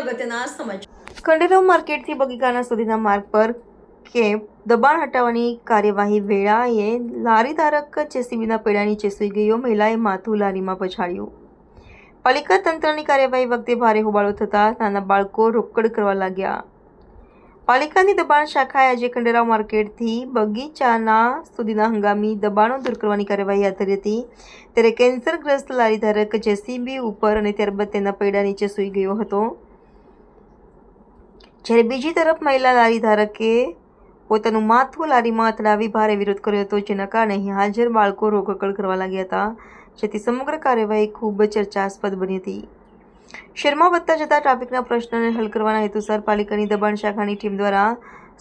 અગત્યના સમાચાર। ખંડેરાવ માર્કેટથી બગીચાના સુધીના માર્ગ પર કેમ્પ દબાણ હટાવવાની કાર્યવાહી વેળાએ લારી ધારક જેસીબીના પૈડા નીચે સૂઈ ગયો। મહિલાએ માથું લારીમાં પછાડ્યું। પાલિકા તંત્રની કાર્યવાહી વખતે ભારે હોબાળો થતાં નાના બાળકો રોકડ કરવા લાગ્યા। પાલિકાની દબાણ શાખાએ આજે ખંડેરાવ માર્કેટથી બગીચાના સુધીના હંગામી દબાણો દૂર કરવાની કાર્યવાહી હાથ ધરી હતી। ત્યારે કેન્સરગ્રસ્ત લારી ધારક જેસીબી ઉપર અને ત્યારબાદ તેના પૈડા નીચે સૂઈ ગયો હતો। જ્યારે બીજી તરફ મહિલા લારી ધારકે પોતાનું માથું લારીમાં અથડાવી ભારે વિરોધ કર્યો હતો, જેના કારણે અહીં હાજર બાળકો રોકકળ કરવા લાગ્યા હતા, જેથી સમગ્ર કાર્યવાહી ખૂબ ચર્ચાસ્પદ બની હતી। શહેરમાં વધતા જતા ટ્રાફિકના પ્રશ્નને હલ કરવાના હેતુસર પાલિકાની દબાણ શાખાની ટીમ દ્વારા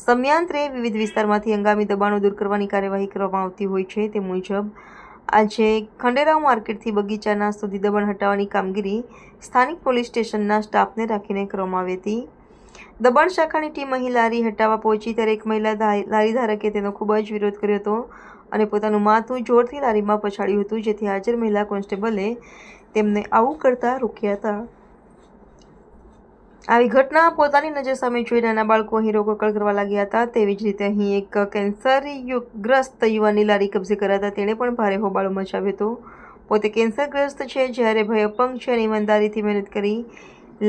સમયાંતરે વિવિધ વિસ્તારમાંથી હંગામી દબાણો દૂર કરવાની કાર્યવાહી કરવામાં આવતી હોય છે। તે મુજબ આજે ખંડેરાવ માર્કેટથી બગીચાના સુધી દબાણ હટાવવાની કામગીરી સ્થાનિક પોલીસ સ્ટેશનના સ્ટાફને રાખીને કરવામાં આવી હતી। દબાણ શાખાની ટીમ અહીં લારી હટાવવા પહોંચી ત્યારે એક મહિલા લારી ધારકે તેનો ખૂબ જ વિરોધ કર્યો હતો અને પોતાનું માથું જોરથી લારીમાં પછાડ્યું હતું, જેથી હાજર મહિલા કોન્સ્ટેબલે તેમને આવું કરતા રોક્યા હતા। આવી ઘટના પોતાની નજર સામે જોઈ નાના બાળકો અહીં રોકકળ કરવા લાગ્યા હતા। તેવી જ રીતે અહીં એક કેન્સરગ્રસ્ત યુવાનની લારી કબજે કરાતા તેણે પણ ભારે હોબાળો મચાવ્યો હતો। પોતે કેન્સરગ્રસ્ત છે, જ્યારે ભય અપંગ છે અને ઈમાનદારીથી મહેનત કરી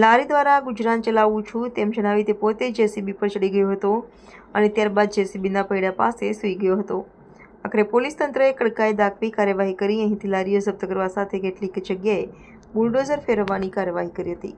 લારી દ્વારા ગુજરાન ચલાવું છું તેમ જણાવી તે પોતે જેસીબી પર ચડી ગયો હતો અને ત્યારબાદ જેસીબીના પૈડા પાસે સૂઈ ગયો હતો। આખરે પોલીસ તંત્રએ કડકાઈ દાખવી કાર્યવાહી કરી અહીંથી લારીઓ જપ્ત કરવા સાથે કેટલીક જગ્યાએ બુલડોઝર ફેરવવાની કાર્યવાહી કરી હતી।